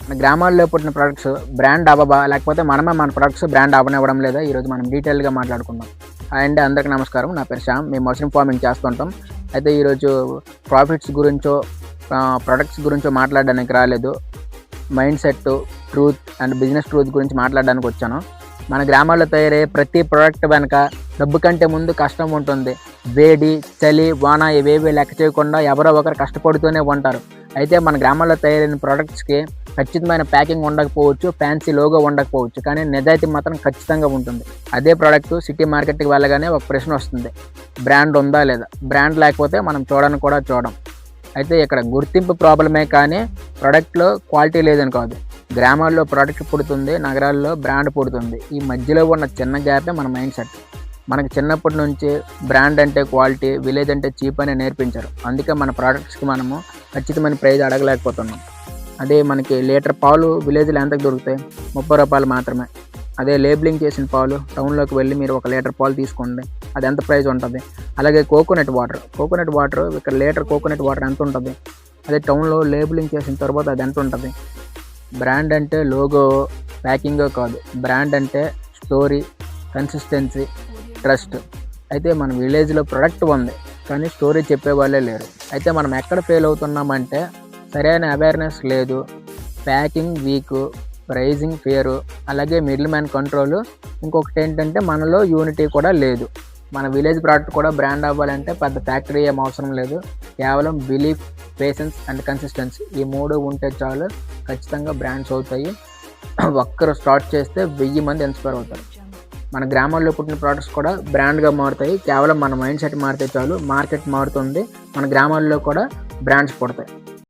మన గ్రామాల్లో పుట్టిన ప్రొడక్ట్స్ బ్రాండ్ అవ్వబా, లేకపోతే మనమే మన ప్రొడక్ట్స్ బ్రాండ్ అవ్వనివ్వడం లేదా, ఈరోజు మనం డీటెయిల్గా మాట్లాడుకుందాం. అండ్ అందరికీ నమస్కారం, నా పేరు శ్యామ్. మేము మష్రూమ్ ఫార్మింగ్ చేస్తుంటాం. అయితే ఈరోజు ప్రాఫిట్స్ గురించో ప్రొడక్ట్స్ గురించో మాట్లాడడానికి రాలేదు. Mind set, truth and business truth గురించి మాట్లాడడానికి వచ్చాను. మన గ్రామాల్లో తయారయ్యే ప్రతి ప్రోడక్ట్ వెనక డబ్బు కంటే ముందు కష్టం ఉంటుంది. వేడి, చలి, వాన ఇవేవి లెక్క చేయకుండా ఎవరో ఒకరు కష్టపడుతూనే ఉంటారు. అయితే మన గ్రామాల్లో తయారైన ప్రోడక్ట్స్కి ఖచ్చితమైన ప్యాకింగ్ ఉండకపోవచ్చు, ఫ్యాన్సీ లోగో ఉండకపోవచ్చు, కానీ నిజాయితీ మాత్రం ఖచ్చితంగా ఉంటుంది. అదే ప్రోడక్ట్ సిటీ మార్కెట్కి వెళ్ళగానే ఒక ప్రశ్న వస్తుంది, బ్రాండ్ ఉందా లేదా. బ్రాండ్ లేకపోతే మనం చూడని కూడా చూడం. అయితే ఇక్కడ గుర్తింపు ప్రాబ్లమే కానీ ప్రోడక్ట్లో క్వాలిటీ లేదని కాదు. గ్రామాల్లో ప్రోడక్ట్ పుడుతుంది, నగరాల్లో బ్రాండ్ పుడుతుంది. ఈ మధ్యలో ఉన్న చిన్న గ్యాపే మన మైండ్ సెట్. మనకి చిన్నప్పటి నుంచి బ్రాండ్ అంటే క్వాలిటీ, విలేజ్ అంటే చీప్ అని నేర్పించారు. అందుకే మన ప్రోడక్ట్స్కి మనము ఖచ్చితమైన ప్రైజ్ అడగలేకపోతున్నాం. అదే మనకి లీటర్ పాలు విలేజ్లో ఎంతకు దొరుకుతాయి? 30 రూపాయలు మాత్రమే. అదే లేబులింగ్ చేసిన పాలు టౌన్లోకి వెళ్ళి మీరు 1 లీటర్ పాలు తీసుకోండి, అది ఎంత ప్రైస్ ఉంటుంది. అలాగే కోకోనట్ వాటర్ ఇక్కడ లీటర్ కోకోనట్ వాటర్ ఎంత ఉంటుంది? అదే టౌన్లో లేబులింగ్ చేసిన తర్వాత అది ఎంత ఉంటుంది? బ్రాండ్ అంటే లోగో, ప్యాకింగో కాదు. బ్రాండ్ అంటే స్టోరీ, కన్సిస్టెన్సీ, ట్రస్ట్. అయితే మన విలేజ్లో ప్రొడక్ట్ ఉంది కానీ స్టోరీ చెప్పేవాళ్ళే లేరు. అయితే మనం ఎక్కడ ఫెయిల్ అవుతున్నామంటే సరైన అవేర్నెస్ లేదు, ప్యాకింగ్ వీక్, ప్రైజింగ్ ఫేరు, అలాగే మిడిల్ మ్యాన్ కంట్రోలు. ఇంకొకటి ఏంటంటే మనలో యూనిటీ కూడా లేదు. మన విలేజ్ ప్రోడక్ట్ కూడా బ్రాండ్ అవ్వాలంటే పెద్ద ఫ్యాక్టరీ ఏం అవసరం లేదు. కేవలం బిలీఫ్, పేషెన్స్ అండ్ కన్సిస్టెన్సీ, ఈ 3 ఉంటే చాలు, ఖచ్చితంగా బ్రాండ్స్ అవుతాయి. ఒక్కరు స్టార్ట్ చేస్తే 1000 మంది ఇన్స్పైర్ అవుతారు. మన గ్రామాల్లో పుట్టిన ప్రోడక్ట్స్ కూడా బ్రాండ్గా మారుతాయి. కేవలం మన మైండ్ సెట్ మారితే చాలు, మార్కెట్ మారుతుంది, మన గ్రామాల్లో కూడా బ్రాండ్స్ పుడతాయి.